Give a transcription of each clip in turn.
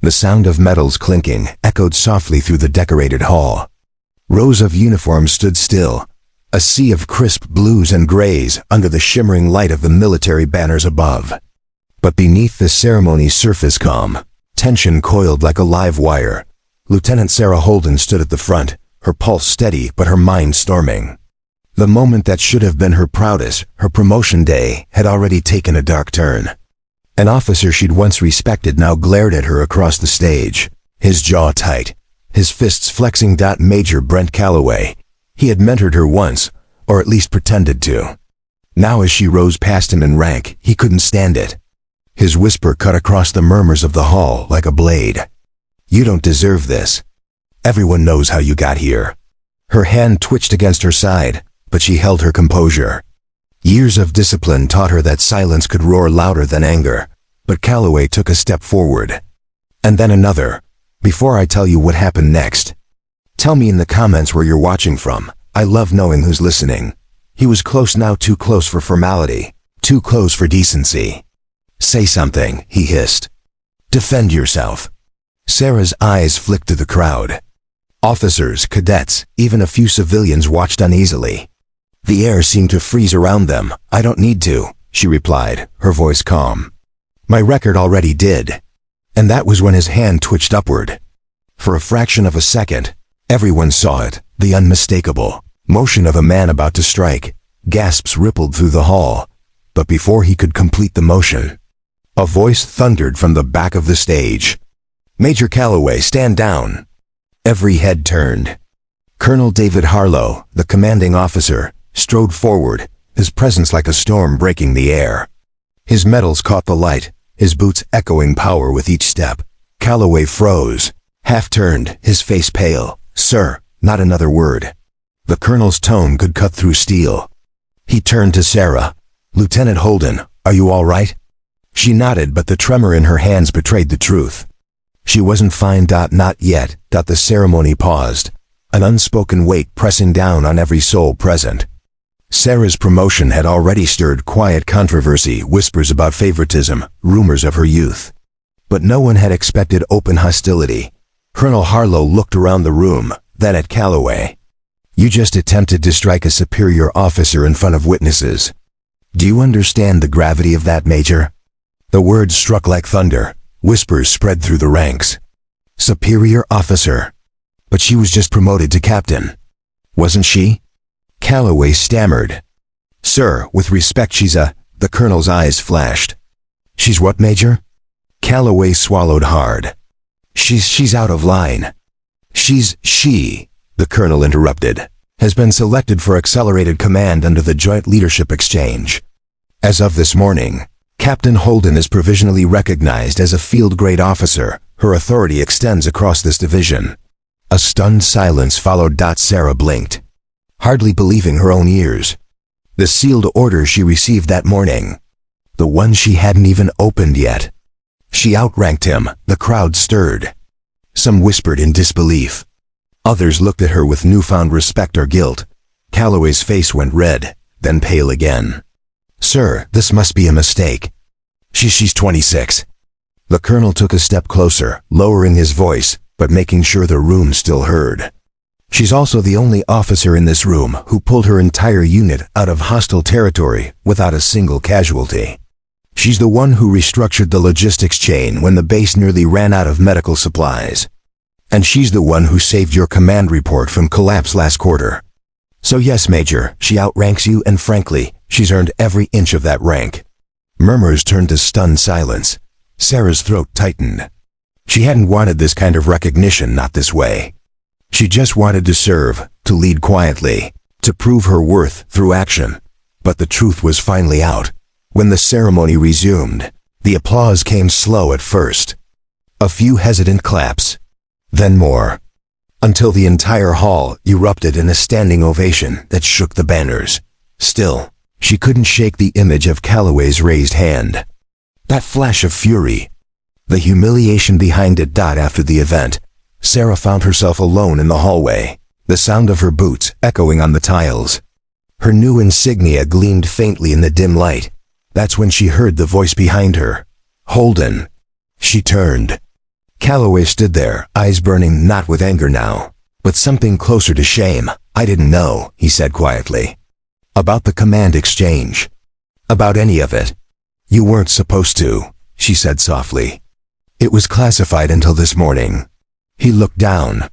The sound of metals clinking echoed softly through the decorated hall. Rows of uniforms stood still, a sea of crisp blues and grays under the shimmering light of the military banners above. But beneath the ceremony's surface calm, tension coiled like a live wire. Lieutenant Sarah Holden stood at the front, her pulse steady but her mind storming. The moment that should have been her proudest, her promotion day, had already taken a dark turn. An officer she'd once respected now glared at her across the stage, his jaw tight, his fists flexing. Major Brent Calloway. He had mentored her once, or at least pretended to. Now as she rose past him in rank, he couldn't stand it. His whisper cut across the murmurs of the hall like a blade. "You don't deserve this. Everyone knows how you got here." Her hand twitched against her side, but she held her composure. Years of discipline taught her that silence could roar louder than anger, but Calloway took a step forward. And then another. "Before I tell you what happened next, tell me in the comments where you're watching from. I love knowing who's listening." He was close now, too close for formality, too close for decency. "Say something," he hissed. "Defend yourself." Sarah's eyes flicked to the crowd. Officers, cadets, even a few civilians watched uneasily. The air seemed to freeze around them. "I don't need to," she replied, her voice calm. "My record already did." And that was when his hand twitched upward. For a fraction of a second, everyone saw it, the unmistakable motion of a man about to strike. Gasps rippled through the hall. But before he could complete the motion, a voice thundered from the back of the stage. "Major Calloway, stand down." Every head turned. Colonel David Harlow, the commanding officer, strode forward, his presence like a storm breaking the air. His medals caught the light, his boots echoing power with each step. Calloway froze, half-turned, his face pale. "Sir," not another word. The colonel's tone could cut through steel. He turned to Sarah. "Lieutenant Holden, are you all right?" She nodded, but the tremor in her hands betrayed the truth. She wasn't fine. Not yet. The ceremony paused, an unspoken weight pressing down on every soul present. Sarah's promotion had already stirred quiet controversy, whispers about favoritism, rumors of her youth. But no one had expected open hostility. Colonel Harlow looked around the room, then at Calloway. "You just attempted to strike a superior officer in front of witnesses. Do you understand the gravity of that, Major?" The words struck like thunder. Whispers spread through the ranks. Superior officer. But she was just promoted to captain. Wasn't she? Calloway stammered. "Sir, with respect, the colonel's eyes flashed. "She's what, Major?" Calloway swallowed hard. She's out of line." She, the colonel interrupted, "has been selected for accelerated command under the Joint Leadership Exchange. As of this morning, Captain Holden is provisionally recognized as a field-grade officer. Her authority extends across this division." A stunned silence followed. Sarah blinked, hardly believing her own ears. The sealed order she received that morning. The one she hadn't even opened yet. She outranked him. The crowd stirred. Some whispered in disbelief. Others looked at her with newfound respect or guilt. Calloway's face went red, then pale again. "Sir, this must be a mistake. She's 26. The colonel took a step closer, lowering his voice, but making sure the room still heard. "She's also the only officer in this room who pulled her entire unit out of hostile territory without a single casualty. She's the one who restructured the logistics chain when the base nearly ran out of medical supplies. And she's the one who saved your command report from collapse last quarter. So yes, Major, she outranks you, and frankly, she's earned every inch of that rank." Murmurs turned to stunned silence. Sarah's throat tightened. She hadn't wanted this kind of recognition, not this way. She just wanted to serve, to lead quietly, to prove her worth through action. But the truth was finally out. When the ceremony resumed, the applause came slow at first. A few hesitant claps, then more, until the entire hall erupted in a standing ovation that shook the banners. Still, she couldn't shake the image of Calloway's raised hand. That flash of fury, the humiliation behind it. After the event, Sarah found herself alone in the hallway, the sound of her boots echoing on the tiles. Her new insignia gleamed faintly in the dim light. That's when she heard the voice behind her. "Holden." She turned. Calloway stood there, eyes burning not with anger now, but something closer to shame. I didn't know, he said quietly. About the command exchange. About any of it. You weren't supposed to, she said softly. It was classified until this morning. He looked down.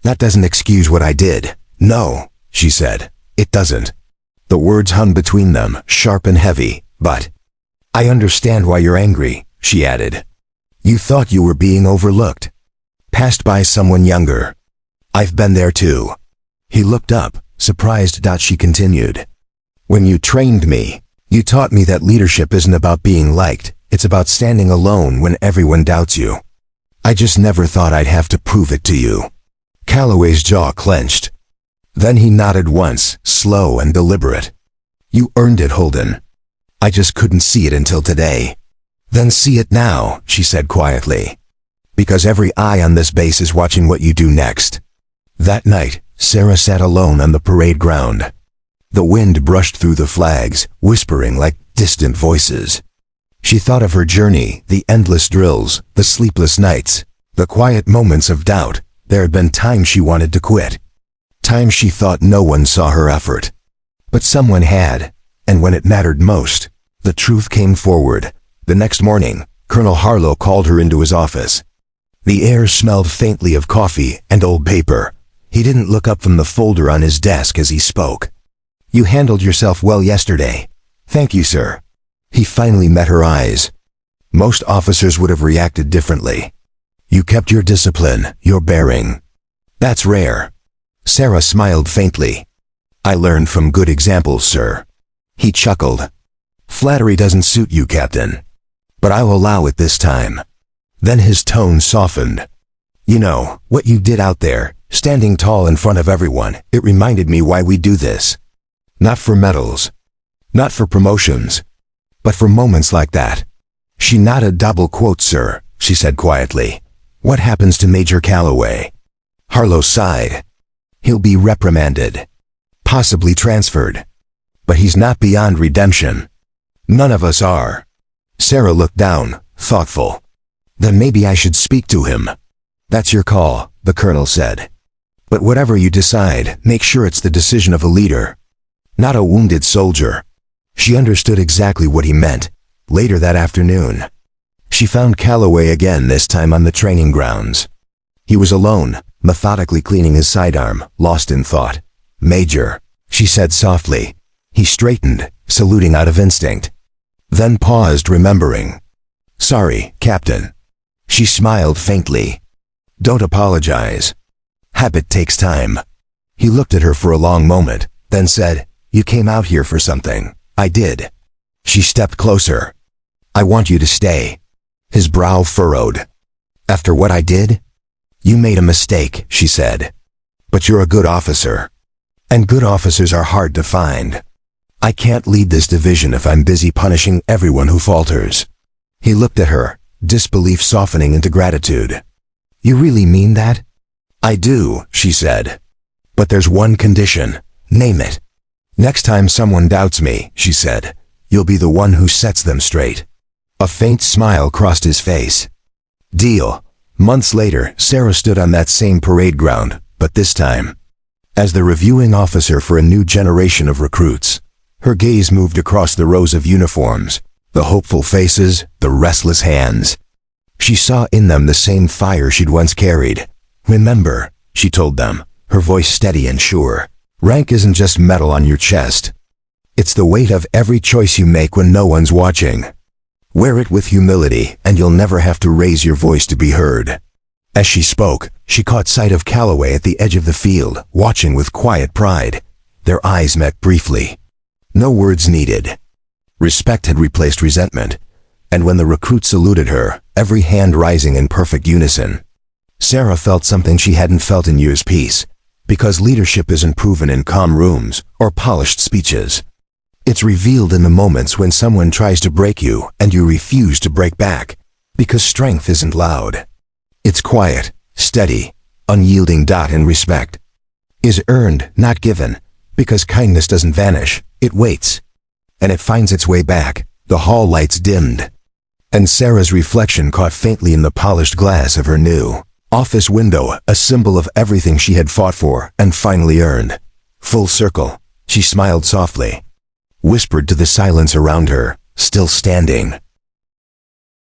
That doesn't excuse what I did. No, she said. It doesn't. The words hung between them, sharp and heavy, but I understand why you're angry, she added. You thought you were being overlooked. Passed by someone younger. I've been there too. He looked up, surprised. She continued. When you trained me, you taught me that leadership isn't about being liked, it's about standing alone when everyone doubts you. I just never thought I'd have to prove it to you. Calloway's jaw clenched. Then he nodded once, slow and deliberate. You earned it, Holden. I just couldn't see it until today. Then see it now, she said quietly. Because every eye on this base is watching what you do next. That night, Sarah sat alone on the parade ground. The wind brushed through the flags, whispering like distant voices. She thought of her journey, the endless drills, the sleepless nights, the quiet moments of doubt. There had been times she wanted to quit. Times she thought no one saw her effort. But someone had, and when it mattered most, the truth came forward. The next morning, Colonel Harlow called her into his office. The air smelled faintly of coffee and old paper. He didn't look up from the folder on his desk as he spoke. You handled yourself well yesterday. Thank you, sir. He finally met her eyes. Most officers would have reacted differently. You kept your discipline, your bearing. That's rare. Sarah smiled faintly. I learned from good examples, sir. He chuckled. Flattery doesn't suit you, Captain. But I'll allow it this time. Then his tone softened. You know, what you did out there, standing tall in front of everyone, it reminded me why we do this. Not for medals. Not for promotions. But for moments like that. She nodded. Double quote, sir, she said quietly. What happens to Major Calloway? Harlow sighed. He'll be reprimanded. Possibly transferred. But he's not beyond redemption. None of us are. Sarah looked down, thoughtful. Then maybe I should speak to him. That's your call, the colonel said. But whatever you decide, make sure it's the decision of a leader. Not a wounded soldier. She understood exactly what he meant. Later that afternoon, she found Calloway again, this time on the training grounds. He was alone, methodically cleaning his sidearm, lost in thought. Major, she said softly. He straightened, saluting out of instinct. Then paused, remembering. Sorry, Captain. She smiled faintly. Don't apologize. Habit takes time. He looked at her for a long moment, then said, You came out here for something. I did. She stepped closer. I want you to stay. His brow furrowed. After what I did? You made a mistake, she said. But you're a good officer. And good officers are hard to find. I can't lead this division if I'm busy punishing everyone who falters. He looked at her, disbelief softening into gratitude. You really mean that? I do, she said. But there's one condition. Name it. Next time someone doubts me, she said, you'll be the one who sets them straight. A faint smile crossed his face. Deal. Months later, Sarah stood on that same parade ground, but this time, as the reviewing officer for a new generation of recruits. Her gaze moved across the rows of uniforms, the hopeful faces, the restless hands. She saw in them the same fire she'd once carried. Remember, she told them, her voice steady and sure. Rank isn't just metal on your chest. It's the weight of every choice you make when no one's watching. Wear it with humility, and you'll never have to raise your voice to be heard. As she spoke, she caught sight of Calloway at the edge of the field, watching with quiet pride. Their eyes met briefly. No words needed. Respect had replaced resentment, and when the recruit saluted her, every hand rising in perfect unison, Sarah felt something she hadn't felt in years. Peace. Because leadership isn't proven in calm rooms or polished speeches. It's revealed in the moments when someone tries to break you and you refuse to break back. Because strength isn't loud. It's quiet, steady, unyielding. And respect is earned, not given. Because kindness doesn't vanish, it waits. And it finds its way back. The hall lights dimmed. and Sarah's reflection caught faintly in the polished glass of her new office window, a symbol of everything she had fought for and finally earned. Full circle, she smiled softly, whispered to the silence around her, still standing.